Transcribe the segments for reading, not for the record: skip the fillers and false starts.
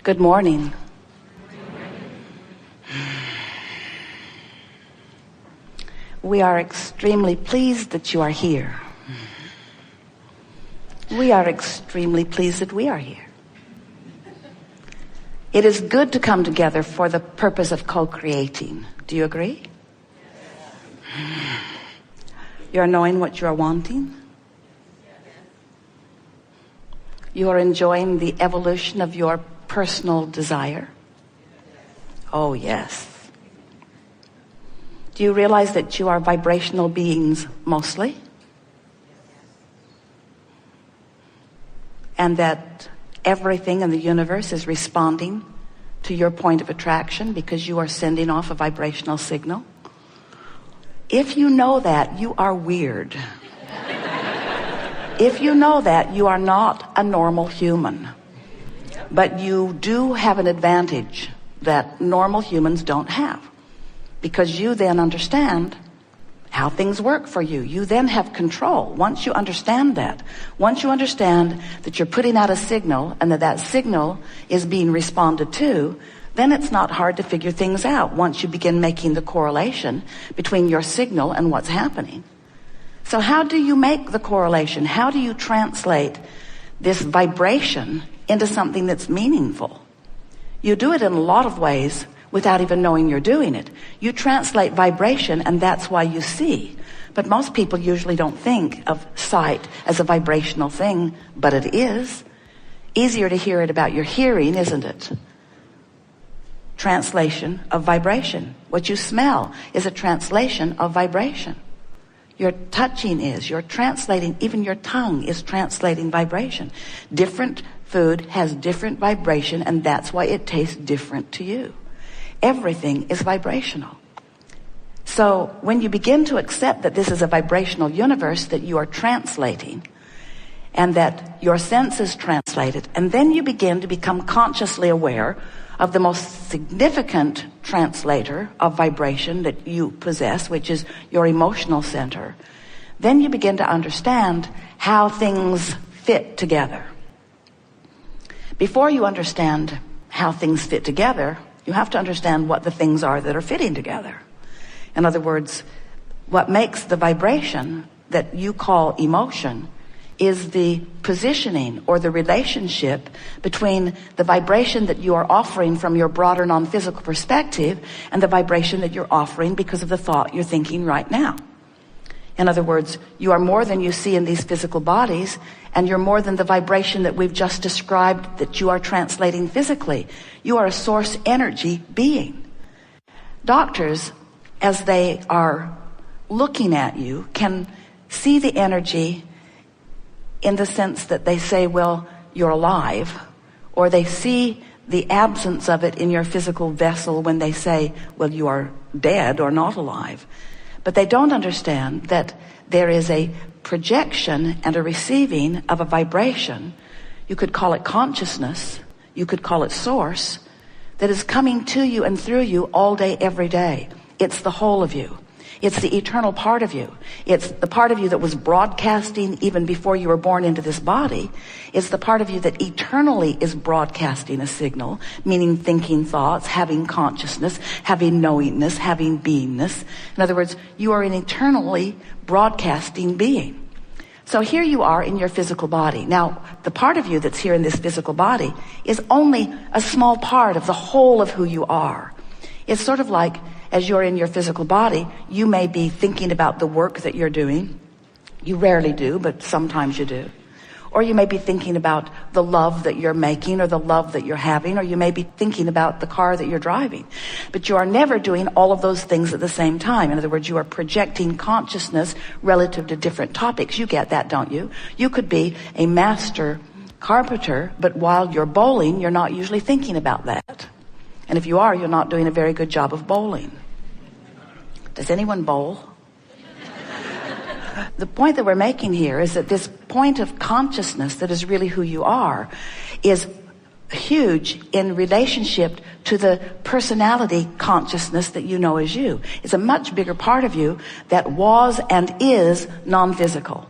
Good morning. We are extremely pleased that you are here. We are extremely pleased that we are here. It is good to come together for the purpose of co-creating. Do you agree? You are knowing what you are wanting. You are enjoying the evolution of your personal desire. Oh, yes. Do you realize that you are vibrational beings mostly? And that everything in the universe is responding to your point of attraction because you are sending off a vibrational signal? If you know that, you are weird. If you know that, you are not a normal human. But you do have an advantage that normal humans don't have. Because you then understand how things work for you. You then have control. Once you understand that, once you understand that you're putting out a signal and that signal is being responded to, then it's not hard to figure things out once you begin making the correlation between your signal and what's happening. So how do you make the correlation? How do you translate this vibration into something that's meaningful? You do it in a lot of ways without even knowing you're doing it. You translate vibration, and that's why you see. But most people usually don't think of sight as a vibrational thing, but it is. Easier to hear it about your hearing, isn't it? Translation of vibration. What you smell is a translation of vibration. Your touching is, you're translating, even your tongue is translating vibration. Different food has different vibration, and that's why it tastes different to you. Everything is vibrational. So when you begin to accept that this is a vibrational universe that you are translating, and that your senses translate it, and then you begin to become consciously aware of the most significant translator of vibration that you possess, which is your emotional center, then you begin to understand how things fit together. Before you understand how things fit together, you have to understand what the things are that are fitting together. In other words, what makes the vibration that you call emotion is the positioning or the relationship between the vibration that you are offering from your broader non-physical perspective and the vibration that you're offering because of the thought you're thinking right now. In other words, you are more than you see in these physical bodies, and you're more than the vibration that we've just described that you are translating physically. You are a source energy being. Doctors, as they are looking at you, can see the energy in the sense that they say, well, you're alive, or they see the absence of it in your physical vessel when they say, well, you are dead or not alive. But they don't understand that there is a projection and a receiving of a vibration. You could call it consciousness, you could call it source, that is coming to you and through you all day, every day. It's the whole of you. It's the eternal part of you. It's the part of you that was broadcasting even before you were born into this body. It's the part of you that eternally is broadcasting a signal, meaning thinking thoughts, having consciousness, having knowingness, having beingness. In other words, you are an eternally broadcasting being. So here you are in your physical body. Now, the part of you that's here in this physical body is only a small part of the whole of who you are. It's sort of like, as you're in your physical body, you may be thinking about the work that you're doing. You rarely do, but sometimes you do. Or you may be thinking about the love that you're making or the love that you're having, or you may be thinking about the car that you're driving. But you are never doing all of those things at the same time. In other words, you are projecting consciousness relative to different topics. You get that, don't you? You could be a master carpenter, but while you're bowling, you're not usually thinking about that. And if you are, you're not doing a very good job of bowling. Does anyone bowl? The point that we're making here is that this point of consciousness that is really who you are is huge in relationship to the personality consciousness that you know as you. It's a much bigger part of you that was and is non-physical.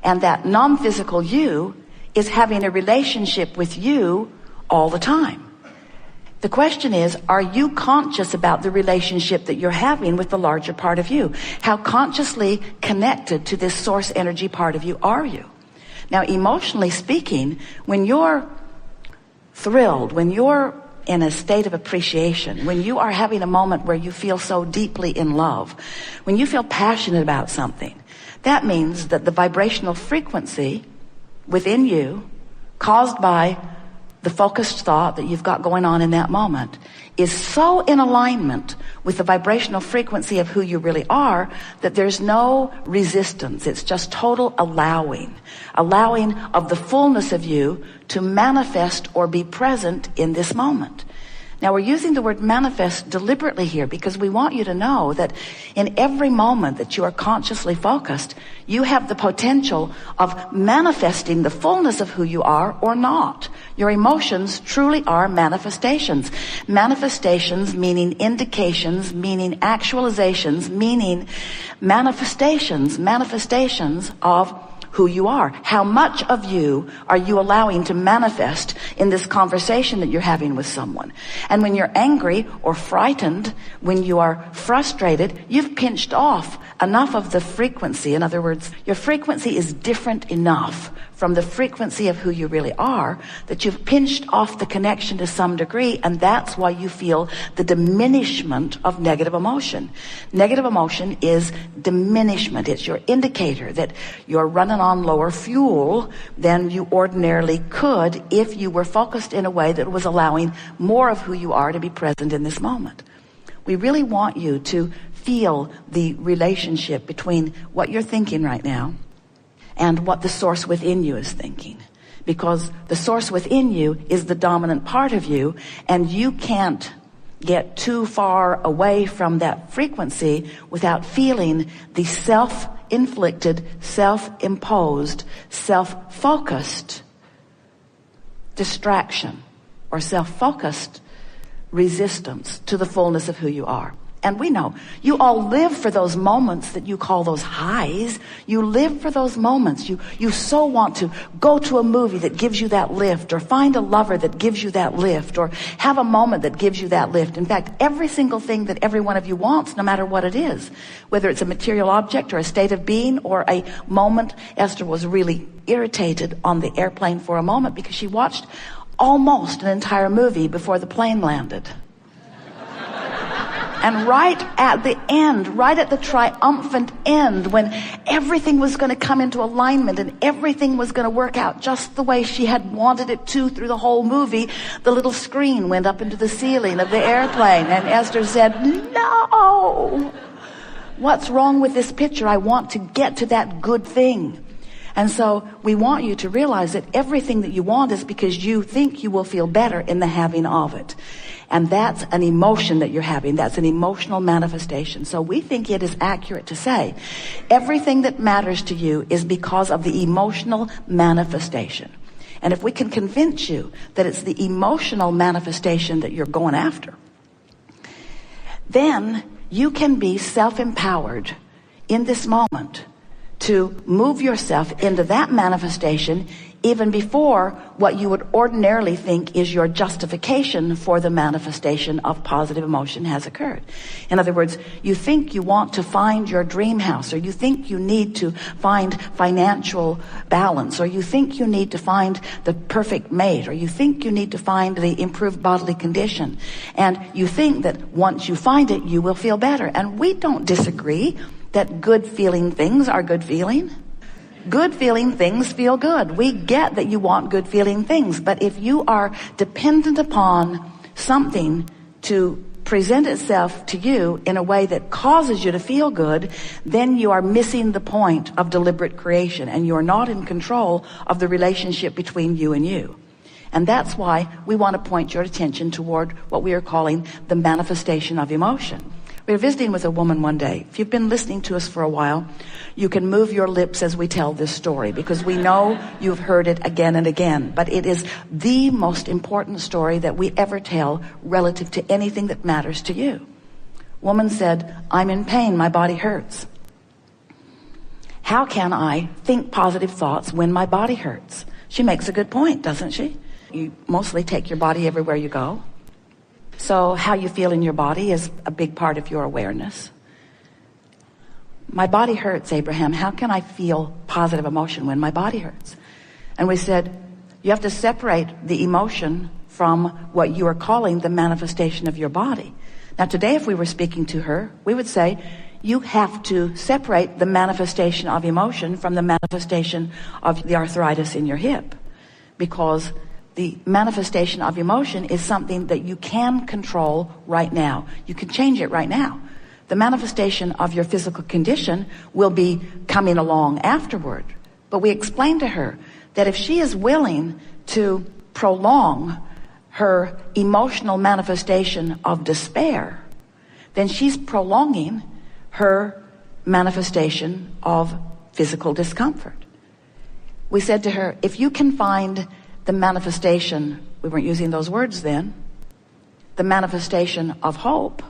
And that non-physical you is having a relationship with you all the time. The question is, are you conscious about the relationship that you're having with the larger part of you? How consciously connected to this source energy part of you are you? Now, emotionally speaking, when you're thrilled, when you're in a state of appreciation, when you are having a moment where you feel so deeply in love, when you feel passionate about something, that means that the vibrational frequency within you, caused by the focused thought that you've got going on in that moment, is so in alignment with the vibrational frequency of who you really are that there's no resistance. It's just total allowing of the fullness of you to manifest or be present in this moment. Now, we're using the word manifest deliberately here because we want you to know that in every moment that you are consciously focused, you have the potential of manifesting the fullness of who you are or not. Your emotions truly are manifestations. Manifestations meaning indications, meaning actualizations, meaning manifestations of who you are. How much of you are you allowing to manifest in this conversation that you're having with someone? And when you're angry or frightened, when you are frustrated, you've pinched off enough of the frequency. In other words, your frequency is different enough from the frequency of who you really are that you've pinched off the connection to some degree, and that's why you feel the diminishment of negative emotion. Negative emotion is diminishment. It's your indicator that you're running on lower fuel than you ordinarily could if you were focused in a way that was allowing more of who you are to be present in this moment. We really want you to feel the relationship between what you're thinking right now and what the source within you is thinking. Because the source within you is the dominant part of you, and you can't get too far away from that frequency without feeling the self-inflicted, self-imposed, self-focused distraction or self-focused resistance to the fullness of who you are. And we know you all live for those moments that you call those highs. You live for those moments. You so want to go to a movie that gives you that lift, or find a lover that gives you that lift, or have a moment that gives you that lift. In fact, every single thing that every one of you wants, no matter what it is, whether it's a material object or a state of being or a moment. Esther was really irritated on the airplane for a moment because she watched almost an entire movie before the plane landed. And right at the end, right at the triumphant end, when everything was going to come into alignment and everything was going to work out just the way she had wanted it to through the whole movie, the little screen went up into the ceiling of the airplane, and Esther said, "No! What's wrong with this picture? I want to get to that good thing." And so we want you to realize that everything that you want is because you think you will feel better in the having of it. And that's an emotion that you're having. That's an emotional manifestation. So we think it is accurate to say everything that matters to you is because of the emotional manifestation. And if we can convince you that it's the emotional manifestation that you're going after, then you can be self-empowered in this moment to move yourself into that manifestation even before what you would ordinarily think is your justification for the manifestation of positive emotion has occurred. In other words, you think you want to find your dream house, or you think you need to find financial balance, or you think you need to find the perfect mate, or you think you need to find the improved bodily condition. And you think that once you find it, you will feel better. And we don't disagree that good feeling things are good feeling. Good feeling things feel good. We get that you want good feeling things, but if you are dependent upon something to present itself to you in a way that causes you to feel good, then you are missing the point of deliberate creation, and you're not in control of the relationship between you and you. And that's why we want to point your attention toward what we are calling the manifestation of emotion. We were visiting with a woman one day. If you've been listening to us for a while, you can move your lips as we tell this story, because we know you've heard it again and again. But it is the most important story that we ever tell relative to anything that matters to you. Woman said, "I'm in pain. My body hurts. How can I think positive thoughts when my body hurts?" She makes a good point, doesn't she? You mostly take your body everywhere you go. So how you feel in your body is a big part of your awareness. My body hurts, Abraham. How can I feel positive emotion when my body hurts? And we said, you have to separate the emotion from what you are calling the manifestation of your body. Now today, if we were speaking to her, we would say, you have to separate the manifestation of emotion from the manifestation of the arthritis in your hip. Because the manifestation of emotion is something that you can control right now. You can change it right now. The manifestation of your physical condition will be coming along afterward. But we explained to her that if she is willing to prolong her emotional manifestation of despair, then she's prolonging her manifestation of physical discomfort. We said to her, if you can find the manifestation, we weren't using those words then, the manifestation of hope,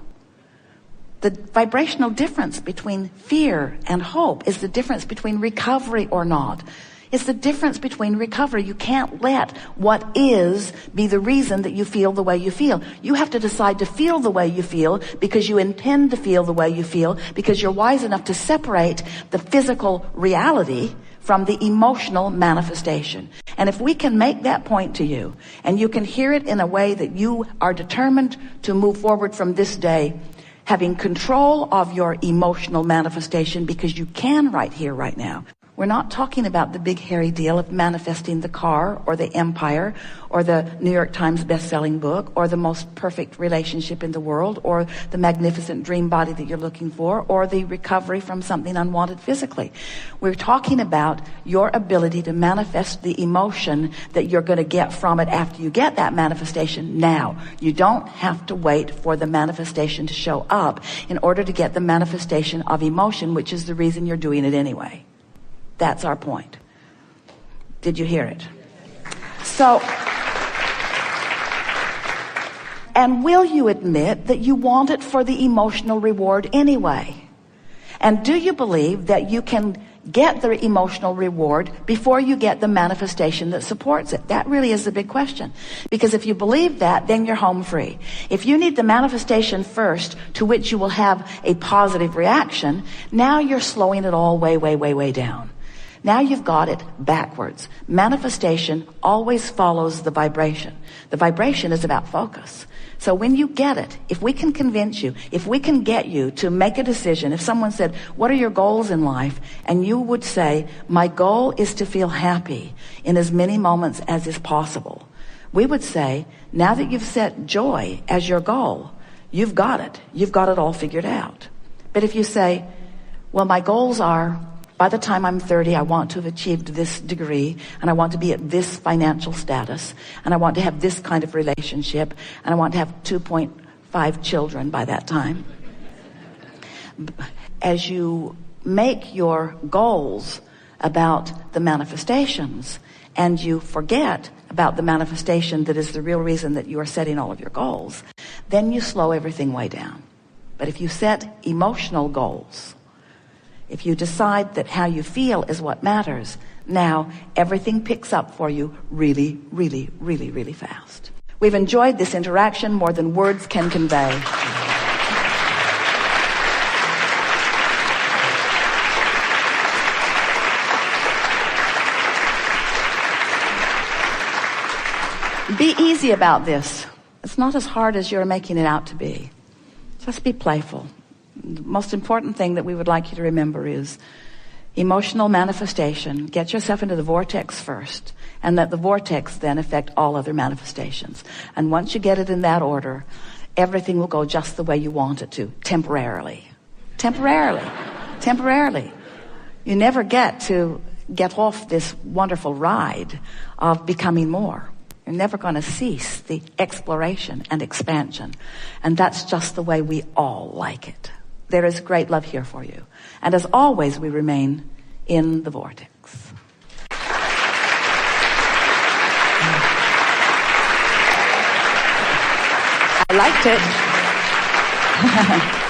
the vibrational difference between fear and hope is the difference between recovery or not. It's the difference between recovery. You can't let what is be the reason that you feel the way you feel. You have to decide to feel the way you feel because you intend to feel the way you feel, because you're wise enough to separate the physical reality from the emotional manifestation. And if we can make that point to you, and you can hear it in a way that you are determined to move forward from this day, having control of your emotional manifestation, because you can right here, right now. We're not talking about the big hairy deal of manifesting the car or the empire or the New York Times best-selling book or the most perfect relationship in the world or the magnificent dream body that you're looking for or the recovery from something unwanted physically. We're talking about your ability to manifest the emotion that you're going to get from it after you get that manifestation now. You don't have to wait for the manifestation to show up in order to get the manifestation of emotion, which is the reason you're doing it anyway. That's our point. Did you hear it? So, and will you admit that you want it for the emotional reward anyway? And do you believe that you can get the emotional reward before you get the manifestation that supports it? That really is the big question. Because if you believe that, then you're home free. If you need the manifestation first, to which you will have a positive reaction, now you're slowing it all way down. Now you've got it backwards. Manifestation always follows the vibration. The vibration is about focus. So when you get it, if we can convince you, if we can get you to make a decision, if someone said, what are your goals in life? And you would say, my goal is to feel happy in as many moments as is possible. We would say, now that you've set joy as your goal, you've got it. You've got it all figured out. But if you say, well, my goals are, by the time I'm 30, I want to have achieved this degree, and I want to be at this financial status, and I want to have this kind of relationship, and I want to have 2.5 children by that time. As you make your goals about the manifestations, and you forget about the manifestation that is the real reason that you are setting all of your goals, then you slow everything way down. But if you set emotional goals, if you decide that how you feel is what matters, now everything picks up for you really fast. We've enjoyed this interaction more than words can convey. Be easy about this. It's not as hard as you're making it out to be. Just be playful. The most important thing that we would like you to remember is emotional manifestation. Get yourself into the vortex first, and let the vortex then affect all other manifestations. And once you get it in that order, everything will go just the way you want it to, temporarily. You never get to get off this wonderful ride of becoming more. You're never going to cease the exploration and expansion. And that's just the way we all like it. There is great love here for you. And as always, we remain in the vortex. I liked it.